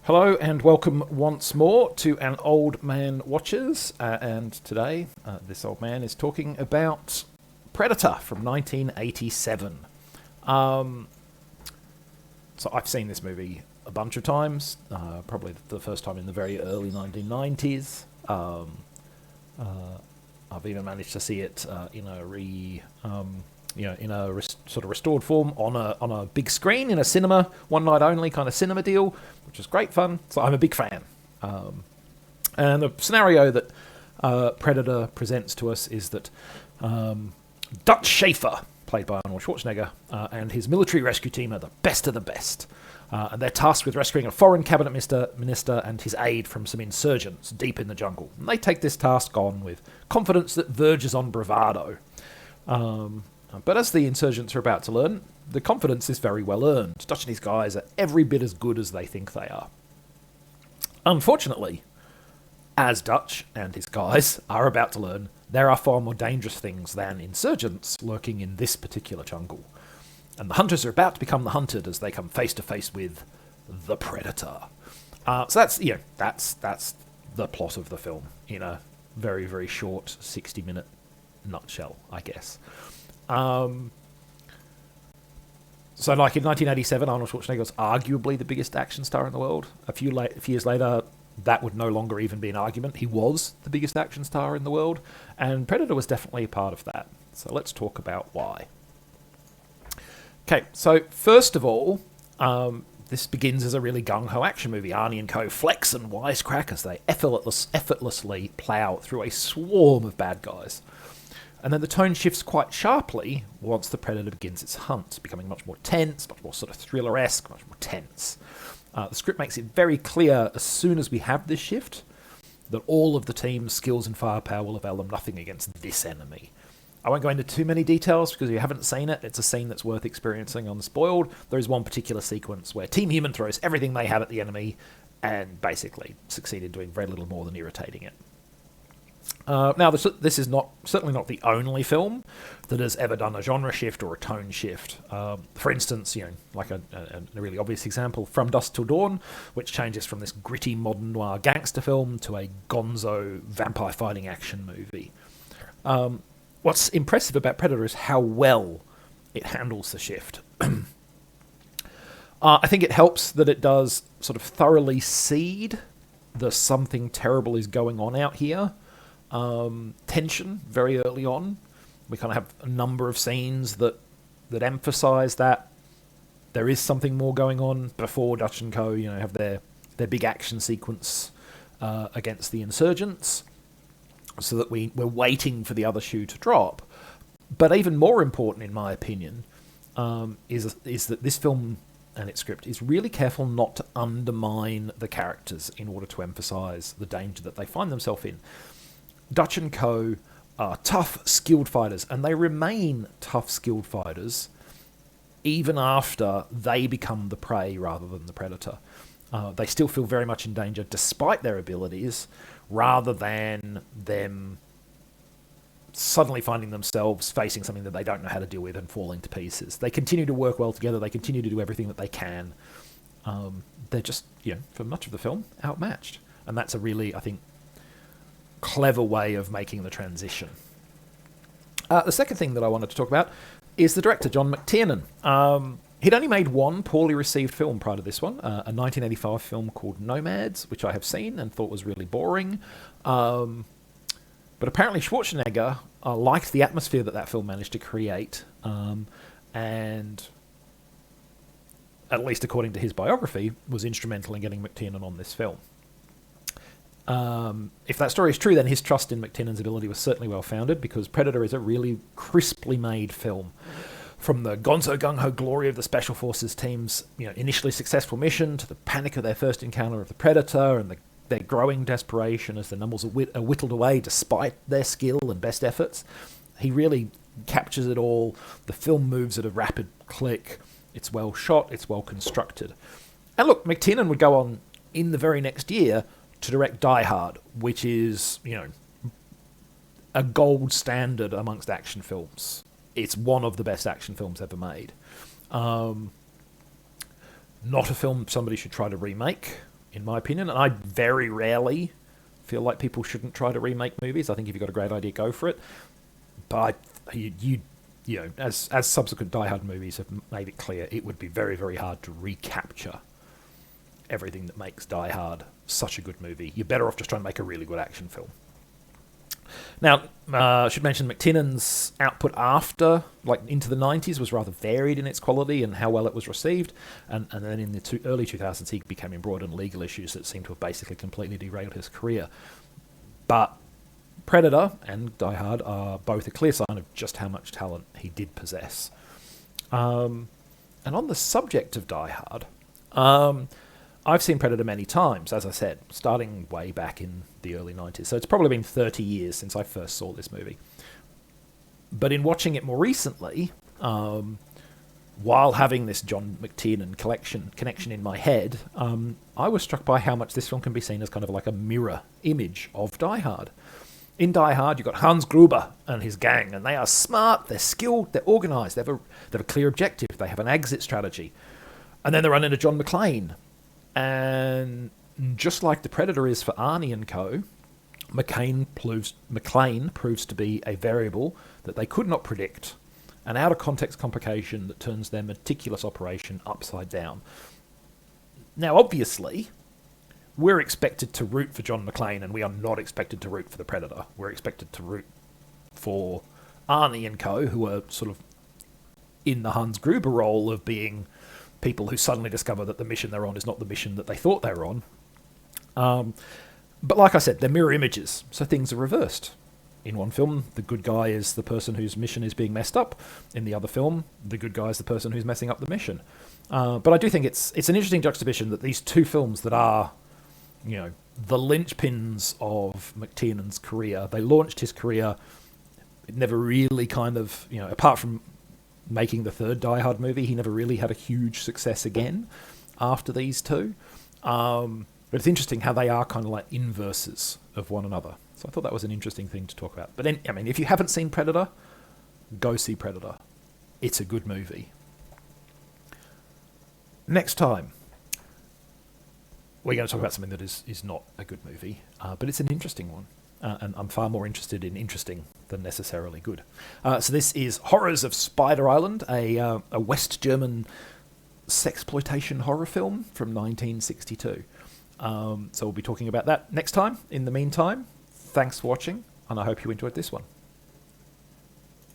Hello and welcome once more to An Old Man Watches. And today, this old man is talking about Predator from 1987. So I've seen this movie a bunch of times, probably the first time in the very early 1990s. I've even managed to see it in a sort of restored form on a big screen in a cinema, one night only kind of cinema deal, which is great fun. So I'm a big fan. And the scenario that Predator presents to us is that Dutch Schaefer, played by Arnold Schwarzenegger, and his military rescue team are the best of the best. And they're tasked with rescuing a foreign cabinet minister and his aide from some insurgents deep in the jungle. And they take this task on with confidence that verges on bravado. But as the insurgents are about to learn, the confidence is very well earned. Dutch and his guys are every bit as good as they think they are. Unfortunately, as Dutch and his guys are about to learn, there are far more dangerous things than insurgents lurking in this particular jungle. And the hunters are about to become the hunted as they come face to face with the Predator. So that's the plot of the film in a very, very short 60-minute nutshell, I guess. So like in 1987, Arnold Schwarzenegger was arguably the biggest action star in the world. A few years later, that would no longer even be an argument. He was the biggest action star in the world, and Predator was definitely a part of that. So let's talk about why. Okay, so first of all, this begins as a really gung-ho action movie. Arnie and co flex and wisecrack as they effortlessly plow through a swarm of bad guys. And then the tone shifts quite sharply once the Predator begins its hunt, becoming much more tense, much more sort of thriller-esque, much more tense. The script makes it very clear as soon as we have this shift that all of the team's skills and firepower will avail them nothing against this enemy. I won't go into too many details because if you haven't seen it, it's a scene that's worth experiencing unspoiled. There is one particular sequence where Team Human throws everything they have at the enemy and basically succeed in doing very little more than irritating it. Now, this is certainly not the only film that has ever done a genre shift or a tone shift. For instance, like a really obvious example, From Dusk Till Dawn, which changes from this gritty modern noir gangster film to a gonzo vampire fighting action movie. What's impressive about Predator is how well it handles the shift. I think it helps that it does sort of thoroughly seed the something terrible is going on out here. Tension very early on. We kind of have a number of scenes that emphasize that there is something more going on before Dutch and Co. Have their big action sequence against the insurgents, so that we're waiting for the other shoe to drop. But even more important, in my opinion, is that this film and its script is really careful not to undermine the characters in order to emphasize the danger that they find themselves in. Dutch and Co. are tough, skilled fighters, and they remain tough, skilled fighters even after they become the prey rather than the predator. They still feel very much in danger despite their abilities, rather than them suddenly finding themselves facing something that they don't know how to deal with and falling to pieces. They continue to work well together. They continue to do everything that they can. They're just, for much of the film, outmatched. And that's a really, I think, clever way of making the transition. The second thing that I wanted to talk about is the director, John McTiernan. He'd only made one poorly received film prior to this one, a 1985 film called Nomads, which I have seen and thought was really boring. But apparently Schwarzenegger liked the atmosphere that film managed to create, and at least according to his biography, was instrumental in getting McTiernan on this film. If that story is true, then his trust in McTiernan's ability was certainly well-founded, because Predator is a really crisply made film. From the gonzo gung-ho glory of the Special Forces team's initially successful mission, to the panic of their first encounter of the Predator, and their growing desperation as the numbers are whittled away despite their skill and best efforts, he really captures it all. The film moves at a rapid click. It's well shot. It's well constructed. And look, McTiernan would go on in the very next year to direct Die Hard, which is, a gold standard amongst action films. It's one of the best action films ever made. Not a film somebody should try to remake. in my opinion. And I very rarely feel like people shouldn't try to remake movies. I think if you've got a great idea, go for it. But you know, as subsequent Die Hard movies have made it clear, it would be very, very hard to recapture everything that makes Die Hard such a good movie. You're better off just trying to make a really good action film. Now, I should mention McTiernan's output after, like into the 90s, was rather varied in its quality and how well it was received. And then in the early 2000s, he became embroiled in legal issues that seemed to have basically completely derailed his career. But Predator and Die Hard are both a clear sign of just how much talent he did possess. And on the subject of Die Hard, I've seen Predator many times, as I said, starting way back in the early 90s. So it's probably been 30 years since I first saw this movie. But in watching it more recently, while having this John McTiernan connection in my head, I was struck by how much this film can be seen as kind of like a mirror image of Die Hard. In Die Hard, you've got Hans Gruber and his gang, and they are smart, they're skilled, they're organised, they have a clear objective, they have an exit strategy. And then they run into John McClane. And just like the Predator is for Arnie and co., McClane proves to be a variable that they could not predict, an out-of-context complication that turns their meticulous operation upside down. Now, obviously, we're expected to root for John McClane, and we are not expected to root for the Predator. We're expected to root for Arnie and co., who are sort of in the Hans Gruber role of being people who suddenly discover that the mission they're on is not the mission that they thought they were on. But like I said, they're mirror images, so things are reversed. In one film, the good guy is the person whose mission is being messed up. In the other film, the good guy is the person who's messing up the mission. But I do think it's an interesting juxtaposition that these two films that are, you know, the linchpins of McTiernan's career, they launched his career, it never really kind of, you know, apart from making the third Die Hard movie, he never really had a huge success again after these two. But it's interesting how they are kind of like inverses of one another. So I thought that was an interesting thing to talk about. But then, I mean, if you haven't seen Predator, go see Predator. It's a good movie. Next time, we're going to talk about something that is not a good movie, but it's an interesting one. And I'm far more interested in interesting than necessarily good. So this is Horrors of Spider Island, a West German sexploitation horror film from 1962. So we'll be talking about that next time. In the meantime, thanks for watching, and I hope you enjoyed this one.